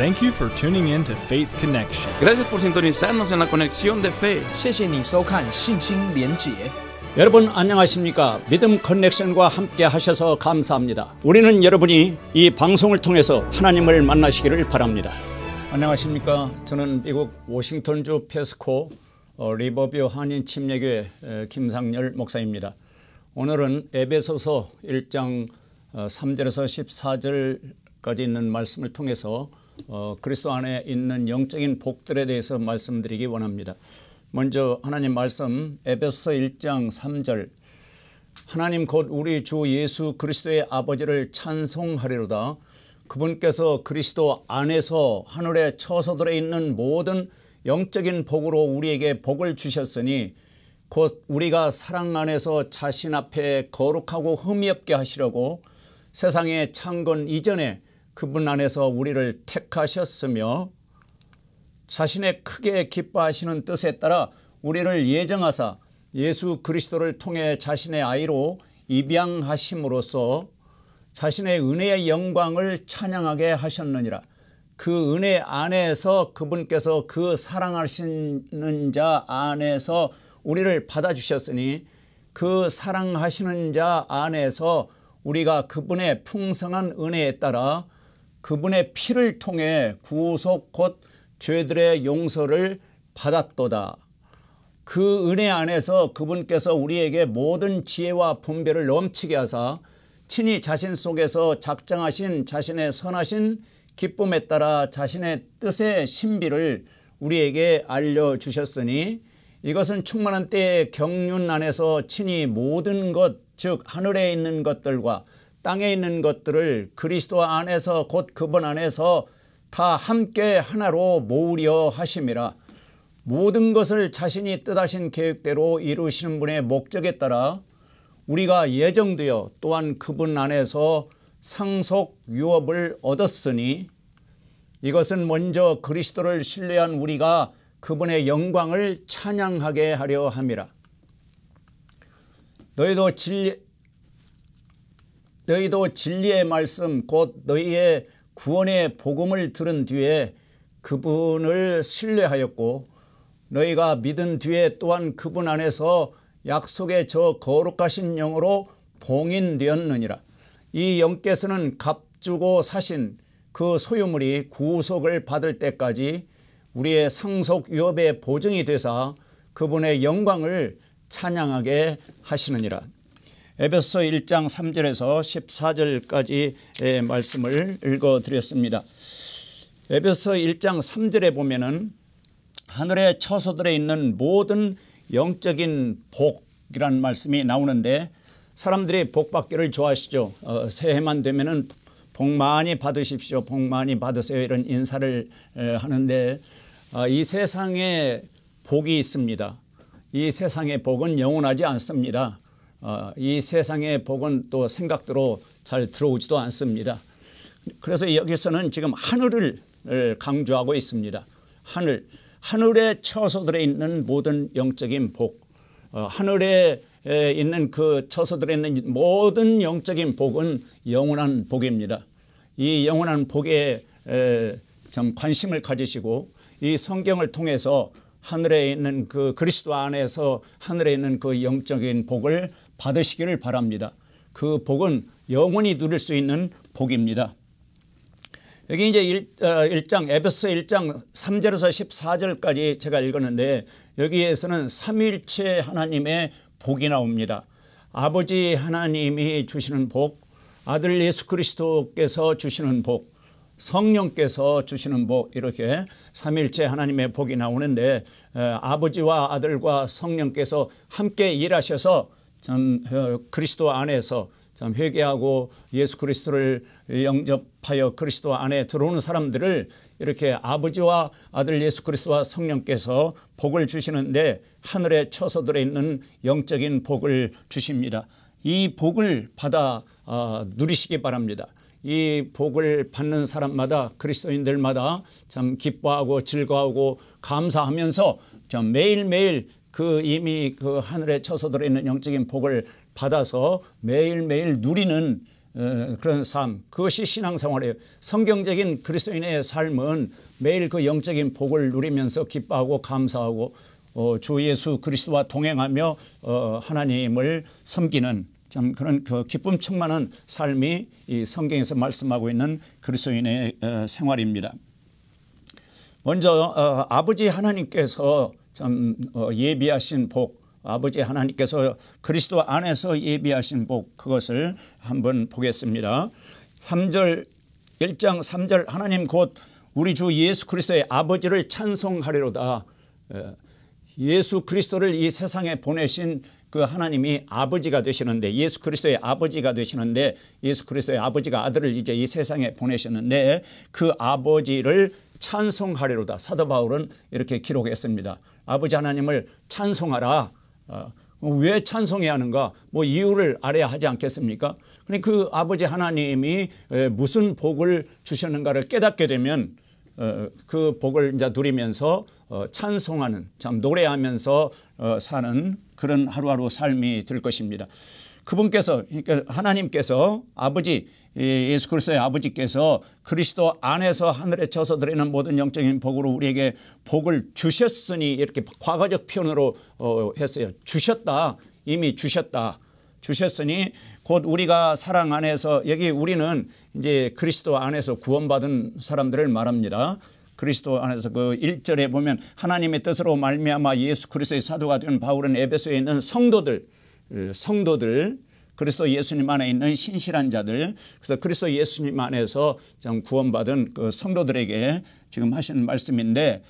Thank you for tuning in to Faith Connection. Gracias por sintonizarnos en la conexión de fe. 谢谢你收看信心连结。 여러분 안녕하십니까? 믿음 커넥션과 함께 하셔서 감사합니다. 우리는 여러분이 이 방송을 통해서 하나님을 만나시기를 바랍니다. 안녕하십니까? 저는 미국 워싱턴주 페스코 리버뷰 한인 침례교회 김상열 목사입니다. 오늘은 에베소서 1장 3절에서 14절까지 있는 말씀을 통해서 그리스도 안에 있는 영적인 복들에 대해서 말씀드리기 원합니다. 먼저 하나님 말씀 에베소서 1장 3절 하나님 곧 우리 주 예수 그리스도의 아버지를 찬송하리로다. 그분께서 그리스도 안에서 하늘에 처소들에 있는 모든 영적인 복으로 우리에게 복을 주셨으니 곧 우리가 사랑 안에서 자신 앞에 거룩하고 흠이 없게 하시려고 세상의 창건 이전에 그분 안에서 우리를 택하셨으며 자신의 크게 기뻐하시는 뜻에 따라 우리를 예정하사 예수 그리스도를 통해 자신의 아이로 입양하심으로써 자신의 은혜의 영광을 찬양하게 하셨느니라. 그 은혜 안에서 그분께서 그 사랑하시는 자 안에서 우리를 받아주셨으니 그 사랑하시는 자 안에서 우리가 그분의 풍성한 은혜에 따라 그분의 피를 통해 구속 곧 죄들의 용서를 받았도다. 그 은혜 안에서 그분께서 우리에게 모든 지혜와 분별을 넘치게 하사 친히 자신 속에서 작정하신 자신의 선하신 기쁨에 따라 자신의 뜻의 신비를 우리에게 알려주셨으니 이것은 충만한 때의 경륜 안에서 친히 모든 것 즉 하늘에 있는 것들과 땅에 있는 것들을 그리스도 안에서 곧 그분 안에서 다 함께 하나로 모으려 하심이라. 모든 것을 자신이 뜻하신 계획대로 이루시는 분의 목적에 따라 우리가 예정되어 또한 그분 안에서 상속 유업을 얻었으니 이것은 먼저 그리스도를 신뢰한 우리가 그분의 영광을 찬양하게 하려 함이라. 너희도 진리의 말씀 곧 너희의 구원의 복음을 들은 뒤에 그분을 신뢰하였고 너희가 믿은 뒤에 또한 그분 안에서 약속의 저 거룩하신 영으로 봉인되었느니라. 이 영께서는 값주고 사신 그 소유물이 구속을 받을 때까지 우리의 상속 유업의 보증이 되사 그분의 영광을 찬양하게 하시느니라. 에베소서 1장 3절에서 14절까지의 말씀을 읽어드렸습니다. 에베소서 1장 3절에 보면은 하늘의 처소들에 있는 모든 영적인 복이라는 말씀이 나오는데 사람들이 복 받기를 좋아하시죠. 새해만 되면은 복 많이 받으십시오. 복 많이 받으세요. 이런 인사를 하는데 이 세상에 복이 있습니다. 이 세상의 복은 영원하지 않습니다. 이 세상의 복은 또 생각대로 잘 들어오지도 않습니다. 그래서 여기서는 지금 하늘을 강조하고 있습니다. 하늘의 처소들에 있는 모든 영적인 복, 하늘에 있는 그 처소들에 있는 모든 영적인 복은 영원한 복입니다. 이 영원한 복에 좀 관심을 가지시고 이 성경을 통해서 하늘에 있는 그 그리스도 안에서 하늘에 있는 그 영적인 복을 받으시기를 바랍니다. 그 복은 영원히 누릴 수 있는 복입니다. 여기 이제 1장 에베소서 1장 3절에서 14절까지 제가 읽었는데 여기에서는 삼위일체 하나님의 복이 나옵니다. 아버지 하나님이 주시는 복, 아들 예수 그리스도께서 주시는 복, 성령께서 주시는 복, 이렇게 삼위일체 하나님의 복이 나오는데 아버지와 아들과 성령께서 함께 일하셔서 참 그리스도 안에서 참 회개하고 예수 그리스도를 영접하여 그리스도 안에 들어오는 사람들을 이렇게 아버지와 아들 예수 그리스도와 성령께서 복을 주시는데 하늘의 처소들에 있는 영적인 복을 주십니다. 이 복을 받아 누리시기 바랍니다. 이 복을 받는 사람마다 그리스도인들마다 참 기뻐하고 즐거워하고 감사하면서 참 매일매일 그 이미 그 하늘의 처소들에 있는 영적인 복을 받아서 매일매일 누리는 그런 삶, 그것이 신앙생활이에요. 성경적인 그리스도인의 삶은 매일 그 영적인 복을 누리면서 기뻐하고 감사하고 주 예수 그리스도와 동행하며 하나님을 섬기는 참 그런 그 기쁨 충만한 삶이 이 성경에서 말씀하고 있는 그리스도인의 생활입니다. 먼저 아버지 하나님께서 참 예비하신 복, 아버지 하나님께서 그리스도 안에서 예비하신 복, 그것을 한번 보겠습니다. 1장 3절 하나님 곧 우리 주 예수 그리스도의 아버지를 찬송하리로다. 예수 그리스도를 이 세상에 보내신 그 하나님이 아버지가 되시는데, 예수 그리스도의 아버지가 되시는데, 예수 그리스도의 아버지가 아들을 이제 이 세상에 보내셨는데 그 아버지를 찬송하리로다. 사도 바울은 이렇게 기록했습니다. 아버지 하나님을 찬송하라. 왜 찬송해야 하는가? 뭐 이유를 알아야 하지 않겠습니까? 그러니까 그 아버지 하나님이 무슨 복을 주셨는가를 깨닫게 되면 그 복을 이제 누리면서 찬송하는, 참 노래하면서 사는 그런 하루하루 삶이 될 것입니다. 그분께서, 그러니까 하나님께서, 아버지 예수 그리스도의 아버지께서 그리스도 안에서 하늘에 쳐서 드리는 모든 영적인 복으로 우리에게 복을 주셨으니, 이렇게 과거적 표현으로 했어요. 주셨다, 이미 주셨다. 주셨으니 곧 우리가 사랑 안에서, 여기 우리는 이제 그리스도 안에서 구원받은 사람들을 말합니다. 그리스도 안에서 그 1절에 보면 하나님의 뜻으로 말미암아 예수 그리스도의 사도가 된 바울은 에베소에 있는 성도들, 그리스도 예수님 안에 있는 신실한 자들, 그래서 그리스도 예수님 안에서 구원받은 그 성도들에게 지금 하시는 말씀인데,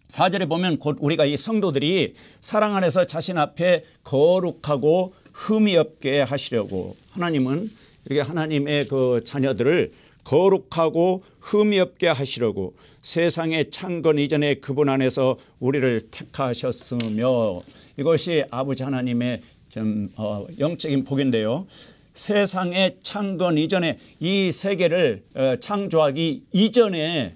4절에 보면 곧 우리가 이 성도들이 사랑 안에서 자신 앞에 거룩하고 흠이 없게 하시려고, 하나님은 이렇게 하나님의 그 자녀들을 거룩하고 흠이 없게 하시려고 세상의 창건 이전에 그분 안에서 우리를 택하셨으며, 이것이 아버지 하나님의 좀 영적인 복인데요. 세상의 창건 이전에, 이 세계를 창조하기 이전에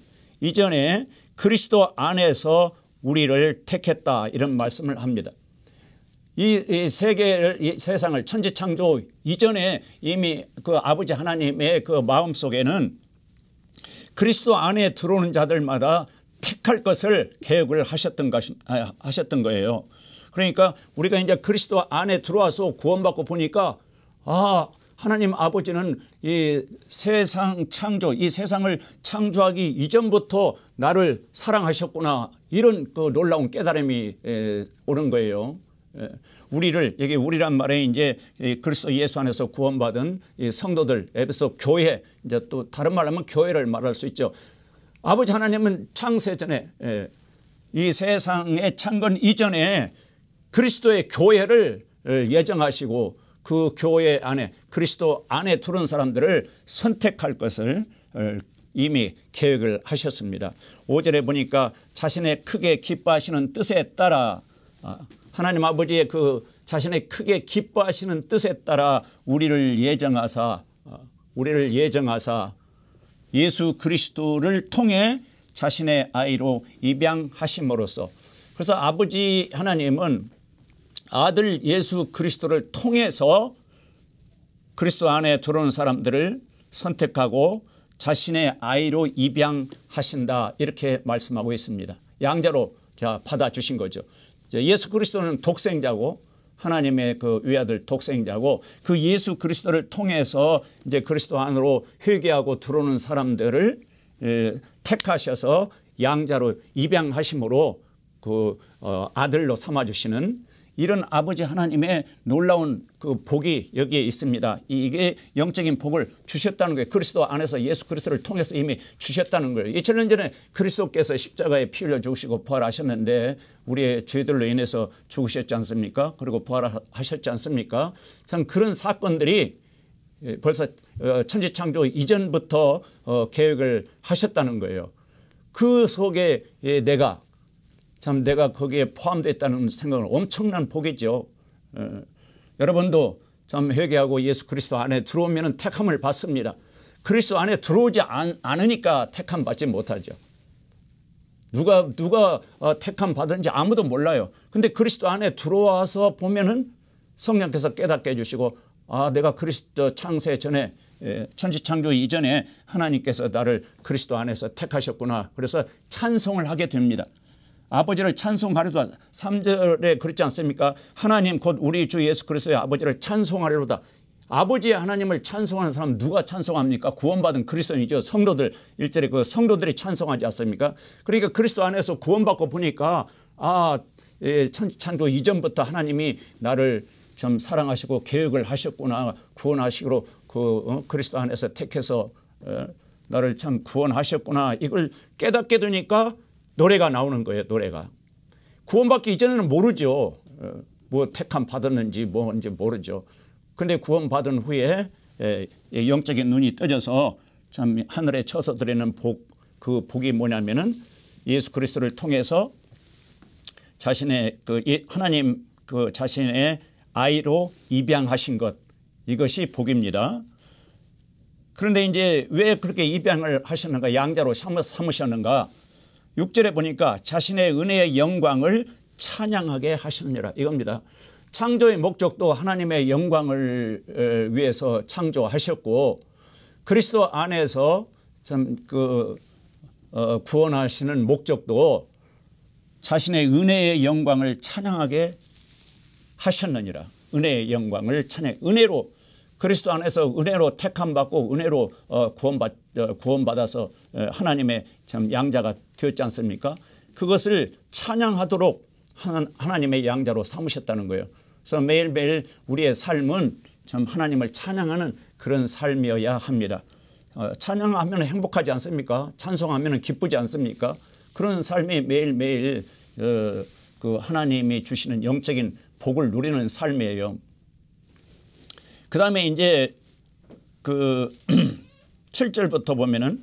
그리스도 안에서 우리를 택했다, 이런 말씀을 합니다. 이 세계를, 이 세상을 천지창조 이전에 이미 그 아버지 하나님의 그 마음속에는 그리스도 안에 들어오는 자들마다 택할 것을 계획을 하셨던 거예요. 그러니까 우리가 이제 그리스도 안에 들어와서 구원받고 보니까, 하나님 아버지는 이 세상 창조, 이 세상을 창조하기 이전부터 나를 사랑하셨구나, 이런 그 놀라운 깨달음이 오는 거예요. 우리를, 여기 우리란 말에 이제 그리스도 예수 안에서 구원받은 이 성도들, 에베소 교회, 이제 또 다른 말로 하면 교회를 말할 수 있죠. 아버지 하나님은 창세 전에, 이 세상의 창건 이전에 그리스도의 교회를 예정하시고 그 교회 안에, 그리스도 안에 들어온 사람들을 선택할 것을 이미 계획을 하셨습니다. 5절에 보니까 자신의 크게 기뻐하시는 뜻에 따라, 하나님 아버지의 그 자신의 크게 기뻐하시는 뜻에 따라 우리를 예정하사 예수 그리스도를 통해 자신의 아이로 입양하심으로써, 그래서 아버지 하나님은 아들 예수 그리스도를 통해서 그리스도 안에 들어오는 사람들을 선택하고 자신의 아이로 입양하신다, 이렇게 말씀하고 있습니다. 양자로 받아주신 거죠. 예수 그리스도는 독생자고 하나님의 그 외아들 독생자고, 그 예수 그리스도를 통해서 이제 그리스도 안으로 회개하고 들어오는 사람들을 택하셔서 양자로 입양하심으로 그 아들로 삼아주시는 이런 아버지 하나님의 놀라운 그 복이 여기에 있습니다. 이게 영적인 복을 주셨다는 거예요. 그리스도 안에서 예수 그리스도를 통해서 이미 주셨다는 거예요. 2000년 전에 그리스도께서 십자가에 피 흘려 죽으시고 부활하셨는데 우리의 죄들로 인해서 죽으셨지 않습니까? 그리고 부활하셨지 않습니까? 참 그런 사건들이 벌써 천지창조 이전부터 계획을 하셨다는 거예요. 그 속에 내가 거기에 포함됐다는 생각은 엄청난 복이죠. 여러분도 참 회개하고 예수 그리스도 안에 들어오면 택함을 받습니다. 그리스도 안에 들어오지 않으니까 택함 받지 못하죠. 누가 택함 받은지 아무도 몰라요. 근데 그리스도 안에 들어와서 보면은 성령께서 깨닫게 해주시고, 내가 그리스도 창세 전에 천지창조 이전에 하나님께서 나를 그리스도 안에서 택하셨구나. 그래서 찬송을 하게 됩니다. 아버지를 찬송하려다 3절에 그렇지 않습니까? 하나님 곧 우리 주 예수 그리스도의 아버지를 찬송하려다. 아버지의 하나님을 찬송하는 사람 누가 찬송합니까? 구원받은 그리스도인이죠. 성도들 1절에 그 성도들이 찬송하지 않습니까? 그러니까 그리스도 안에서 구원받고 보니까 천지창조 이전부터 하나님이 나를 좀 사랑하시고 계획을 하셨구나. 구원하시기로 그리스도 안에서 택해서 나를 참 구원하셨구나. 이걸 깨닫게 되니까 노래가 나오는 거예요. 노래가. 구원받기 이전에는 모르죠. 뭐 택함 받았는지 뭔지 모르죠. 그런데 구원받은 후에 영적인 눈이 떠져서 참 하늘에 쳐서 드리는 복, 그 복이 뭐냐면은 예수 그리스도를 통해서 자신의 하나님 자신의 아이로 입양하신 것, 이것이 복입니다. 그런데 이제 왜 그렇게 입양을 하셨는가, 양자로 삼으셨는가? 6절에 보니까 자신의 은혜의 영광을 찬양하게 하셨느니라, 이겁니다. 창조의 목적도 하나님의 영광을 위해서 창조하셨고, 그리스도 안에서 참 구원하시는 목적도 자신의 은혜의 영광을 찬양하게 하셨느니라. 은혜의 영광을 찬양. 은혜로, 그리스도 안에서 은혜로 택함받고 은혜로 구원받아서 하나님의 참 양자가 되었지 않습니까? 그것을 찬양하도록 하나님의 양자로 삼으셨다는 거예요. 그래서 매일매일 우리의 삶은 참 하나님을 찬양하는 그런 삶이어야 합니다. 찬양하면 행복하지 않습니까? 찬송하면 기쁘지 않습니까? 그런 삶이 매일매일 그 하나님이 주시는 영적인 복을 누리는 삶이에요. 그 다음에 이제 그 7절부터 보면은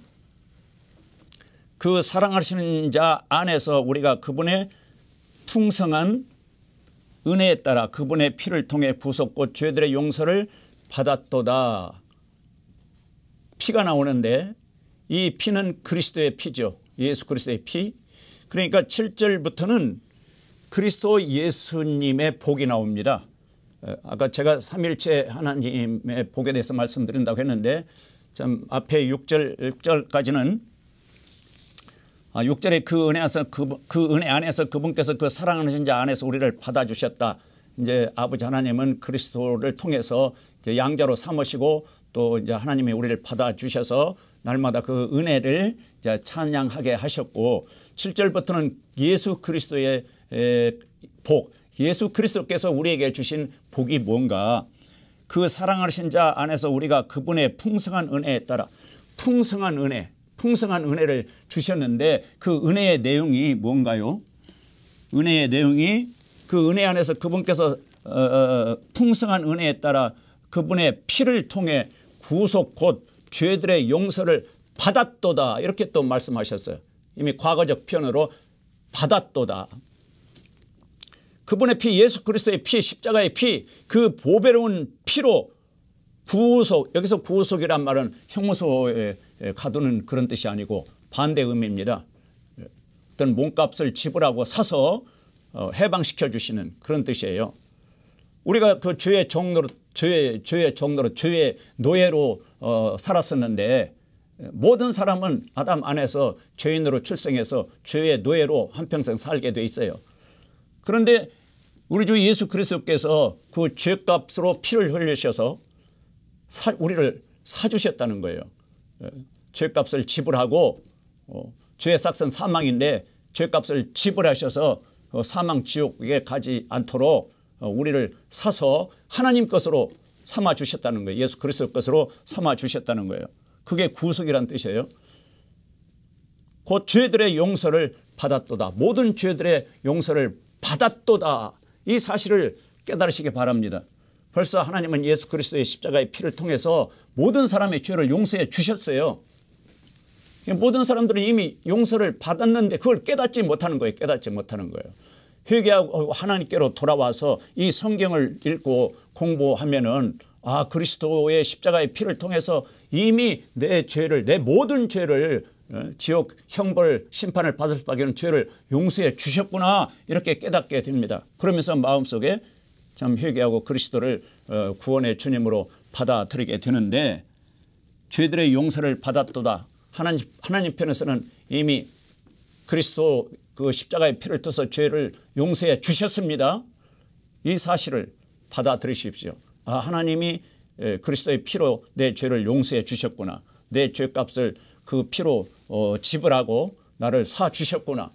그 사랑하시는 자 안에서 우리가 그분의 풍성한 은혜에 따라 그분의 피를 통해 구속 죄들의 용서를 받았도다. 피가 나오는데 이 피는 그리스도의 피죠. 예수 그리스도의 피. 그러니까 7절부터는 그리스도 예수님의 복이 나옵니다. 아까 제가 삼일체 하나님의 복에 대해서 말씀드린다고 했는데 참 앞에 6절까지는 6절에 그 은혜 안에서 그분께서 그 사랑하는 자 안에서 우리를 받아주셨다. 이제 아버지 하나님은 그리스도를 통해서 이제 양자로 삼으시고 또 이제 하나님이 우리를 받아주셔서 날마다 그 은혜를 이제 찬양하게 하셨고, 7절부터는 예수 그리스도의 복, 예수 그리스도께서 우리에게 주신 복이 뭔가, 그 사랑하신 자 안에서 우리가 그분의 풍성한 은혜에 따라 풍성한 은혜를 주셨는데 그 은혜의 내용이 뭔가요? 은혜의 내용이 그 은혜 안에서 그분께서 풍성한 은혜에 따라 그분의 피를 통해 구속 곧 죄들의 용서를 받았도다, 이렇게 또 말씀하셨어요. 이미 과거적 표현으로 받았도다. 그분의 피, 예수 그리스도의 피, 십자가의 피, 그 보배로운 피로 구속, 여기서 구속이란 말은 형무소에 가두는 그런 뜻이 아니고 반대 의미입니다. 어떤 몸값을 지불하고 사서 해방시켜 주시는 그런 뜻이에요. 우리가 그 죄의 종로로 죄의 노예로 살았었는데 모든 사람은 아담 안에서 죄인으로 출생해서 죄의 노예로 한평생 살게 돼 있어요. 그런데 우리 주 예수 그리스도께서 그 죄값으로 피를 흘리셔서 우리를 사주셨다는 거예요. 죄값을 지불하고 죄의 삭은 사망인데 죄값을 지불하셔서 사망 지옥에 가지 않도록 우리를 사서 하나님 것으로 삼아 주셨다는 거예요. 예수 그리스도 것으로 삼아 주셨다는 거예요. 그게 구속이란 뜻이에요. 곧 죄들의 용서를 받았도다. 모든 죄들의 용서를 받았도다. 이 사실을 깨달으시기 바랍니다. 벌써 하나님은 예수 그리스도의 십자가의 피를 통해서 모든 사람의 죄를 용서해 주셨어요. 모든 사람들은 이미 용서를 받았는데 그걸 깨닫지 못하는 거예요. 깨닫지 못하는 거예요. 회개하고 하나님께로 돌아와서 이 성경을 읽고 공부하면은 그리스도의 십자가의 피를 통해서 이미 내 죄를, 내 모든 죄를, 지옥 형벌 심판을 받을 수밖에 없는 죄를 용서해 주셨구나, 이렇게 깨닫게 됩니다. 그러면서 마음속에 참 회개하고 그리스도를 구원의 주님으로 받아들이게 되는데 죄들의 용서를 받았도다. 하나님 편에서는 이미 그리스도 그 십자가의 피를 떠서 죄를 용서해 주셨습니다. 이 사실을 받아들이십시오. 아, 하나님이 그리스도의 피로 내 죄를 용서해 주셨구나. 내 죄값을 그 피로 지불하고 나를 사 주셨구나.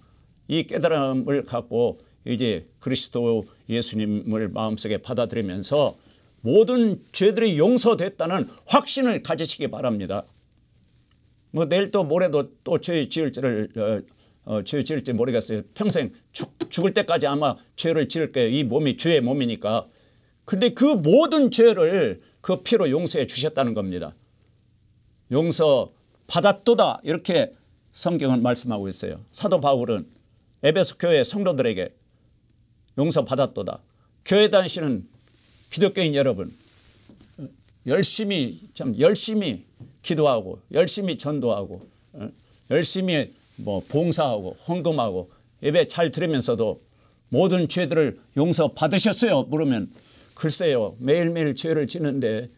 이 깨달음을 갖고 이제 그리스도 예수님을 마음속에 받아들이면서 모든 죄들이 용서됐다는 확신을 가지시기 바랍니다. 뭐 내일도 모레도 또 죄 지을지를 죄 지을지 모르겠어요. 평생 죽을 때까지 아마 죄를 지을 거예요. 이 몸이 죄의 몸이니까. 근데 그 모든 죄를 그 피로 용서해 주셨다는 겁니다. 용서 받았도다 이렇게 성경은 말씀하고 있어요. 사도 바울은 에베소 교회 성도들에게 용서 받았도다. 교회 다니시는 기독교인 여러분 열심히 기도하고 열심히 전도하고 열심히 뭐 봉사하고 헌금하고 예배 잘 들으면서도 모든 죄들을 용서 받으셨어요? 물으면 글쎄요. 매일매일 죄를 지는데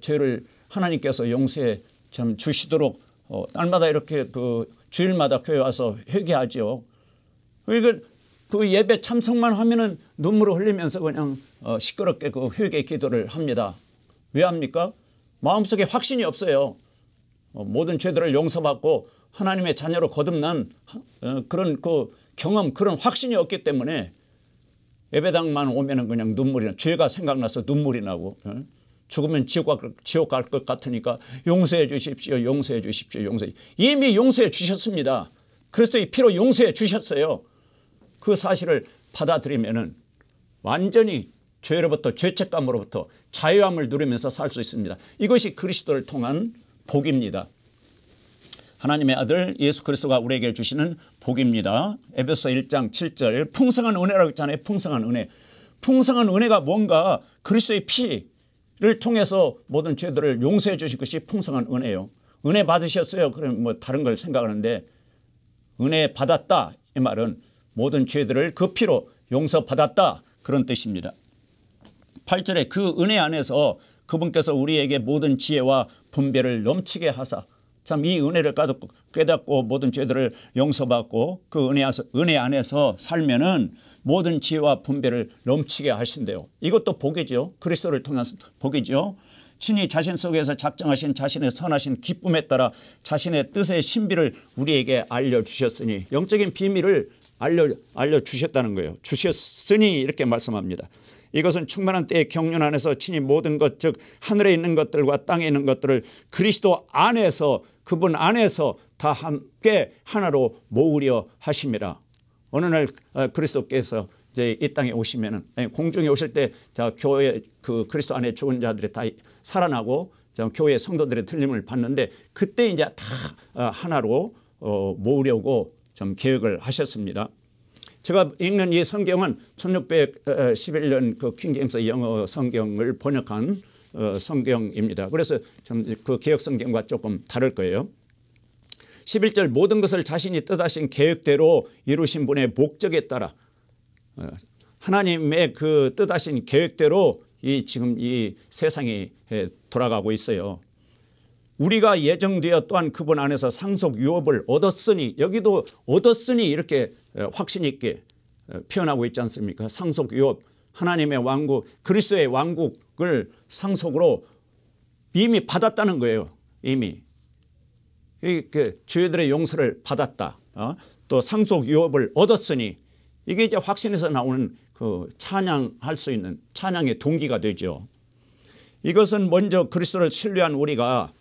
죄를 하나님께서 용서해 참 주시도록 날마다 이렇게 그 주일마다 교회 와서 회개하죠. 그러니까 그 예배 참석만 하면은 눈물을 흘리면서 그냥 시끄럽게 그 회개 기도를 합니다. 왜 합니까? 마음속에 확신이 없어요. 모든 죄들을 용서받고 하나님의 자녀로 거듭난 그런 그 경험, 그런 확신이 없기 때문에 예배당만 오면은 그냥 눈물이 나, 죄가 생각나서 눈물이 나고 죽으면 지옥 갈 것 같으니까 용서해 주십시오, 용서해 주십시오, 용서해. 이미 용서해 주셨습니다. 그리스도의 피로 용서해 주셨어요. 그 사실을 받아들이면은 완전히 죄로부터 죄책감으로부터 자유함을 누리면서 살 수 있습니다. 이것이 그리스도를 통한 복입니다. 하나님의 아들 예수 그리스도가 우리에게 주시는 복입니다. 에베소 1장 7절 풍성한 은혜라고 했잖아요. 풍성한 은혜. 풍성한 은혜가 뭔가 그리스도의 피를 통해서 모든 죄들을 용서해 주실 것이 풍성한 은혜예요. 은혜 받으셨어요. 그러면 뭐 다른 걸 생각하는데 은혜 받았다 이 말은 모든 죄들을 그 피로 용서받았다 그런 뜻입니다. 8절에 그 은혜 안에서 그분께서 우리에게 모든 지혜와 분별을 넘치게 하사 참 이 은혜를 깨닫고 모든 죄들을 용서받고 그 은혜 안에서 살면은 모든 지혜와 분별을 넘치게 하신대요. 이것도 복이죠. 그리스도를 통한 복이죠. 친히 자신 속에서 작정하신 자신의 선하신 기쁨에 따라 자신의 뜻의 신비를 우리에게 알려주셨으니 영적인 비밀을 알려주셨다는 거예요. 주셨으니 이렇게 말씀합니다. 이것은 충만한 때의 경륜 안에서 친히 모든 것 즉 하늘에 있는 것들과 땅에 있는 것들을 그리스도 안에서 그분 안에서 다 함께 하나로 모으려 하심이라. 어느 날 그리스도께서 이제 이 땅에 오시면은 공중에 오실 때 교회 그 그리스도 안에 죽은 자들이 다 살아나고 교회 성도들의 틀림을 받는데 그때 이제 다 하나로 모으려고 좀 계획을 하셨습니다. 제가 읽는 이 성경은 1611년 그 킹제임스 영어 성경을 번역한 성경입니다. 그래서 좀 그 개역 성경과 조금 다를 거예요. 11절 모든 것을 자신이 뜻하신 계획대로 이루신 분의 목적에 따라 하나님의 그 뜻하신 계획대로 지금 이 세상이 돌아가고 있어요. 우리가 예정되어 또한 그분 안에서 상속 유업을 얻었으니 여기도 얻었으니 이렇게 확신 있게 표현하고 있지 않습니까? 상속 유업 하나님의 왕국 그리스도의 왕국을 상속으로 이미 받았다는 거예요. 이미 그 죄들의 용서를 받았다. 또 상속 유업을 얻었으니 이게 이제 확신에서 나오는 그 찬양할 수 있는 찬양의 동기가 되죠. 이것은 먼저 그리스도를 신뢰한 우리가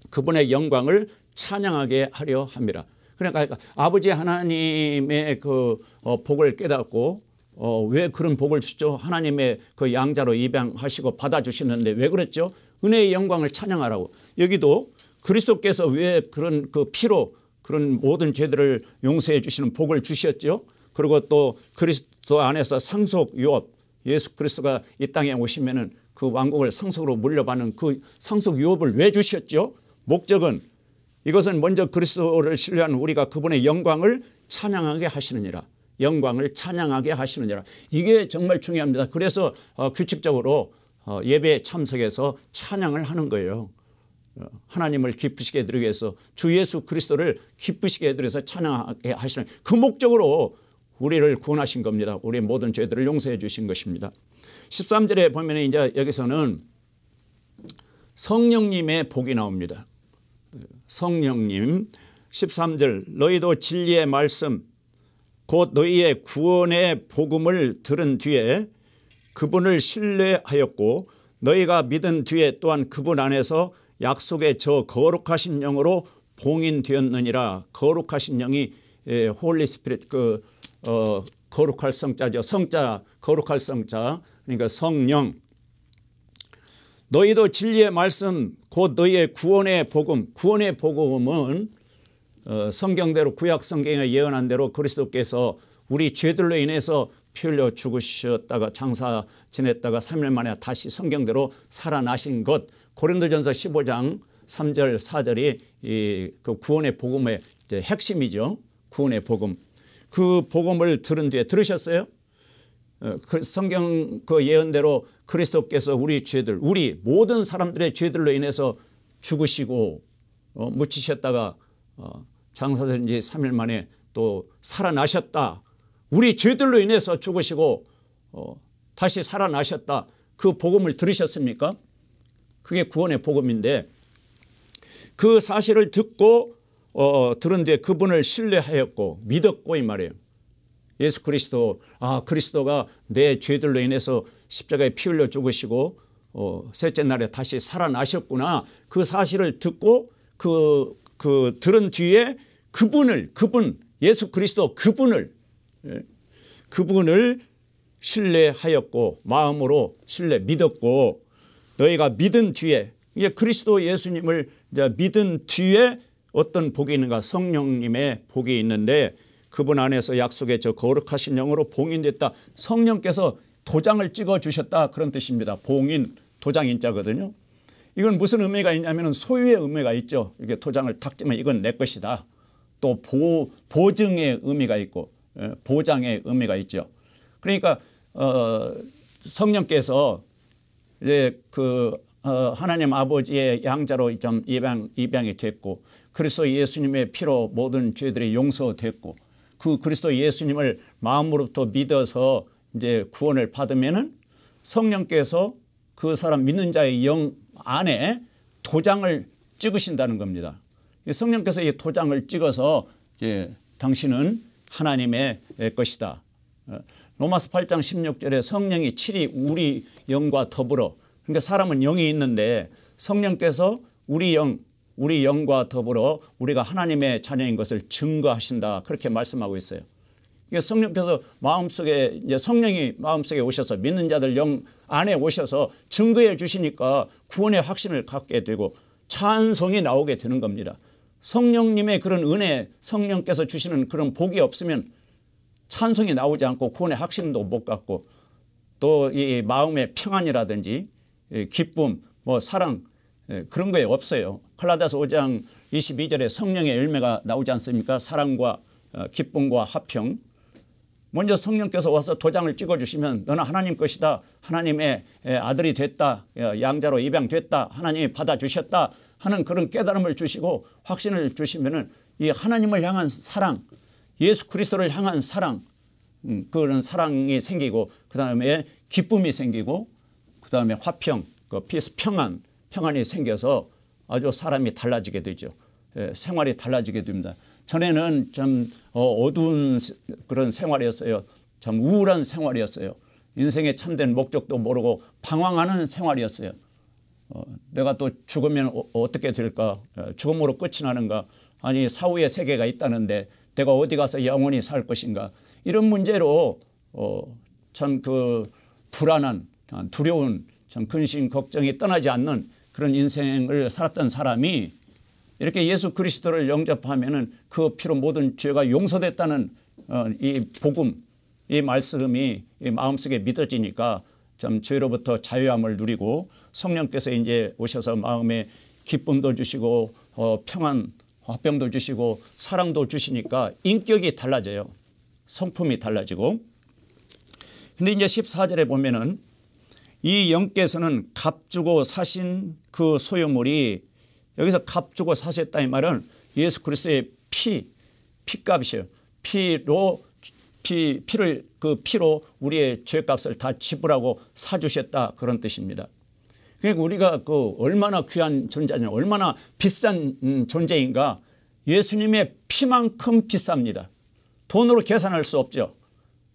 그분의 영광을 찬양하게 하려 합니다. 그러니까 아버지 하나님의 그 복을 깨닫고 왜 그런 복을 주죠? 하나님의 그 양자로 입양하시고 받아주시는데 왜 그랬죠? 은혜의 영광을 찬양하라고. 여기도 그리스도께서 왜 그런 그 피로 그런 모든 죄들을 용서해 주시는 복을 주셨죠? 그리고 또 그리스도 안에서 상속 유업 예수 그리스도가 이 땅에 오시면은 그 왕국을 상속으로 물려받는 그 상속 유업을 왜 주셨죠? 목적은 이것은 먼저 그리스도를 신뢰한 우리가 그분의 영광을 찬양하게 하시느니라. 영광을 찬양하게 하시느니라. 이게 정말 중요합니다. 그래서 규칙적으로 예배에 참석해서 찬양을 하는 거예요. 하나님을 기쁘시게 해드리기 위해서 주 예수 그리스도를 기쁘시게 해드려서 찬양하게 하시는 그 목적으로 우리를 구원하신 겁니다. 우리의 모든 죄들을 용서해 주신 것입니다. 13절에 보면 이제 여기서는 성령님의 복이 나옵니다. 성령님 13절 너희도 진리의 말씀 곧 너희의 구원의 복음을 들은 뒤에 그분을 신뢰하였고 너희가 믿은 뒤에 또한 그분 안에서 약속의 저 거룩하신 영으로 봉인되었느니라. 거룩하신 영이 홀리 스피릿 거룩할 성자죠. 성자 거룩할 성자 그러니까 성령. 너희도 진리의 말씀 곧 너희의 구원의 복음. 구원의 복음은 성경대로 구약 성경에 예언한 대로 그리스도께서 우리 죄들로 인해서 피 흘려 죽으셨다가 장사 지냈다가 3일 만에 다시 성경대로 살아나신 것. 고린도전서 15장 3절 4절이 그 구원의 복음의 핵심이죠. 구원의 복음. 그 복음을 들은 뒤에 들으셨어요? 그 성경 그 예언대로 그리스도께서 우리 죄들 우리 모든 사람들의 죄들로 인해서 죽으시고 묻히셨다가 장사된 지 3일 만에 또 살아나셨다. 우리 죄들로 인해서 죽으시고 다시 살아나셨다. 그 복음을 들으셨습니까? 그게 구원의 복음인데 그 사실을 듣고 들은 뒤에 그분을 신뢰하였고 믿었고 이 말이에요. 예수 그리스도 그리스도가 내 죄들로 인해서 십자가에 피 흘려 죽으시고 셋째 날에 다시 살아나셨구나. 그 사실을 듣고 그 들은 뒤에 그분 예수 그리스도 그분을 신뢰하였고 마음으로 믿었고 너희가 믿은 뒤에 이게 그리스도 예수님을 이제 믿은 뒤에 어떤 복이 있는가? 성령님의 복이 있는데 그분 안에서 약속의 저 거룩하신 영으로 봉인됐다. 성령께서 도장을 찍어주셨다 그런 뜻입니다. 봉인 도장인자거든요. 이건 무슨 의미가 있냐면 소유의 의미가 있죠. 이렇게 도장을 탁 찍으면 이건 내 것이다. 또 보증의 의미가 있고 보장의 의미가 있죠. 그러니까 성령께서 이제 하나님 아버지의 양자로 좀 입양이 됐고 그리스도 예수님의 피로 모든 죄들이 용서됐고 그 그리스도 예수님을 마음으로부터 믿어서 이제 구원을 받으면은 성령께서 그 사람 믿는 자의 영 안에 도장을 찍으신다는 겁니다. 성령께서 이 도장을 찍어서 이제 당신은 하나님의 것이다. 로마서 8장 16절에 성령이 칠이 우리 영과 더불어 그러니까 사람은 영이 있는데 성령께서 우리 영과 더불어 우리가 하나님의 자녀인 것을 증거하신다. 그렇게 말씀하고 있어요. 그러니까 성령께서 마음속에 이제 성령이 마음속에 오셔서 믿는 자들 영 안에 오셔서 증거해 주시니까 구원의 확신을 갖게 되고 찬송이 나오게 되는 겁니다. 성령님의 그런 은혜 성령께서 주시는 그런 복이 없으면 찬송이 나오지 않고 구원의 확신도 못 갖고 또 이 마음의 평안이라든지 기쁨 사랑 그런 거에 없어요. 갈라디아서 5장 22절에 성령의 열매가 나오지 않습니까? 사랑과 기쁨과 화평. 먼저 성령께서 와서 도장을 찍어주시면 너는 하나님 것이다. 하나님의 아들이 됐다. 양자로 입양됐다. 하나님이 받아주셨다 하는 그런 깨달음을 주시고 확신을 주시면은 이 하나님을 향한 사랑 예수 그리스도를 향한 사랑 그런 사랑이 생기고 그다음에 기쁨이 생기고 그다음에 화평 피스 평안이 생겨서 아주 사람이 달라지게 되죠. 생활이 달라지게 됩니다. 전에는 좀 어두운 그런 생활이었어요. 참 우울한 생활이었어요. 인생의 참된 목적도 모르고 방황하는 생활이었어요. 내가 또 죽으면 어떻게 될까? 죽음으로 끝이 나는가? 아니 사후의 세계가 있다는데 내가 어디 가서 영원히 살 것인가? 이런 문제로 참 그 불안한 두려운 참 근심 걱정이 떠나지 않는 그런 인생을 살았던 사람이 이렇게 예수 그리스도를 영접하면은 그 피로 모든 죄가 용서됐다는 이 복음, 이 말씀이 이 마음속에 믿어지니까 참 죄로부터 자유함을 누리고 성령께서 이제 오셔서 마음에 기쁨도 주시고 평안, 화평도 주시고 사랑도 주시니까 인격이 달라져요. 성품이 달라지고. 근데 이제 14절에 보면은 이 영께서는 값 주고 사신 그 소유물이, 여기서 값 주고 사셨다 이 말은 예수 그리스도의 피값이에요. 피로 우리의 죄값을 다 지불하고 사주셨다, 그런 뜻입니다. 그러니까 우리가 얼마나 귀한 존재냐, 얼마나 비싼 존재인가. 예수님의 피만큼 비쌉니다. 돈으로 계산할 수 없죠.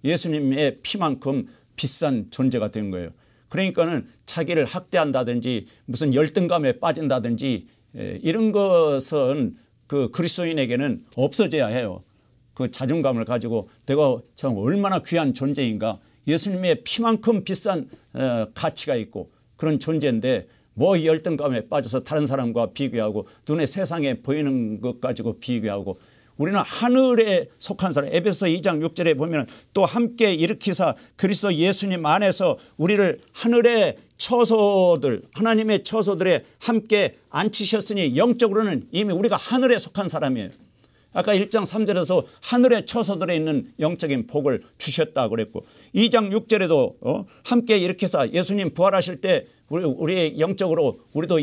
예수님의 피만큼 비싼 존재가 된 거예요. 그러니까는 자기를 학대한다든지 무슨 열등감에 빠진다든지 이런 것은 그 그리스도인에게는 없어져야 해요. 그 자존감을 가지고 내가 참 얼마나 귀한 존재인가. 예수님의 피만큼 비싼 가치가 있고 그런 존재인데 뭐 열등감에 빠져서 다른 사람과 비교하고 눈에 세상에 보이는 것 가지고 비교하고. 우리는 하늘에 속한 사람. 에베소 2장 6절에 보면 또 함께 일으키사 그리스도 예수님 안에서 우리를 하늘의 처소들, 하나님의 처소들에 함께 앉히셨으니 영적으로는 이미 우리가 하늘에 속한 사람이에요. 아까 1장 3절에서 하늘의 처소들에 있는 영적인 복을 주셨다 그랬고, 2장 6절에도 함께 일으키사 예수님 부활하실 때 우리 영적으로 우리도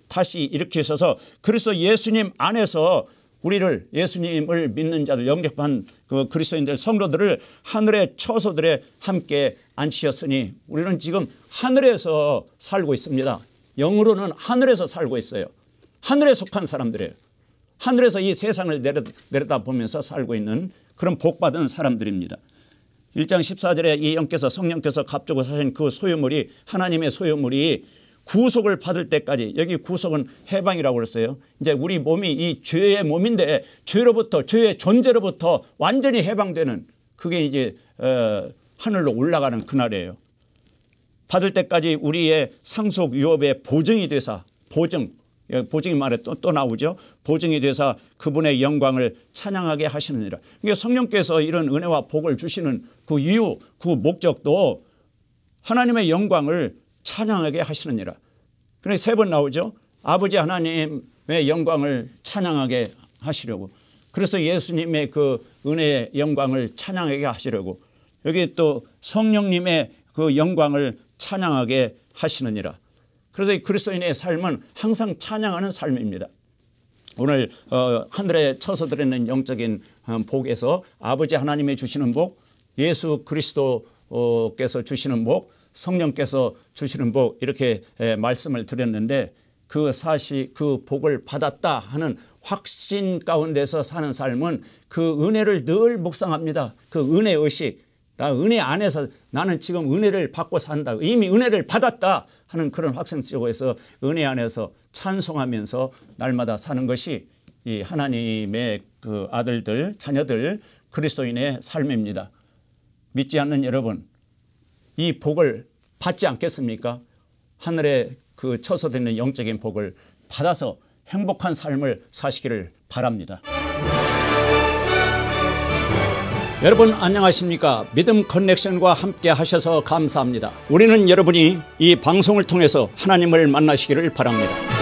다시 일으키셔서 그리스도 예수님 안에서 우리를, 예수님을 믿는 자들, 영접한 그 그리스도인들, 성도들을 하늘의 처소들에 함께 앉히셨으니 우리는 지금 하늘에서 살고 있습니다. 영으로는 하늘에서 살고 있어요. 하늘에 속한 사람들이에요. 하늘에서 이 세상을 내려다보면서 살고 있는 그런 복받은 사람들입니다. 1장 14절에 이 영께서, 성령께서 값주고 사신 그 소유물이, 하나님의 소유물이 구속을 받을 때까지, 여기 구속은 해방이라고 그랬어요. 이제 우리 몸이 이 죄의 몸인데 죄로부터, 죄의 존재로부터 완전히 해방되는, 그게 이제 하늘로 올라가는 그날이에요. 받을 때까지 우리의 상속 유업의 보증이 되사, 보증이 말에 또 나오죠. 보증이 되사 그분의 영광을 찬양하게 하시느니라. 그러니까 성령께서 이런 은혜와 복을 주시는 그 이유, 그 목적도 하나님의 영광을 찬양하게 하시느니라. 그러니까 세 번 나오죠. 아버지 하나님의 영광을 찬양하게 하시려고. 그래서 예수님의 그 은혜의 영광을 찬양하게 하시려고. 여기 또 성령님의 그 영광을 찬양하게 하시느니라. 그래서 이 그리스도인의 삶은 항상 찬양하는 삶입니다. 오늘 하늘의 처소들에 있는 영적인 복에서 아버지 하나님이 주시는 복, 예수 그리스도께서 주시는 복, 성령께서 주시는 복, 이렇게 말씀을 드렸는데 그 복을 받았다 하는 확신 가운데서 사는 삶은 그 은혜를 늘 묵상합니다. 그 은혜의식, 나 은혜 안에서 나는 지금 은혜를 받고 산다, 이미 은혜를 받았다 하는 그런 확신 속에서 은혜 안에서 찬송하면서 날마다 사는 것이 이 하나님의 그 아들들, 자녀들, 그리스도인의 삶입니다. 믿지 않는 여러분, 이 복을 받지 않겠습니까? 하늘의 그 처소되어 있는 영적인 복을 받아서 행복한 삶을 사시기를 바랍니다. 여러분 안녕하십니까? 믿음 커넥션과 함께 하셔서 감사합니다. 우리는 여러분이 이 방송을 통해서 하나님을 만나시기를 바랍니다.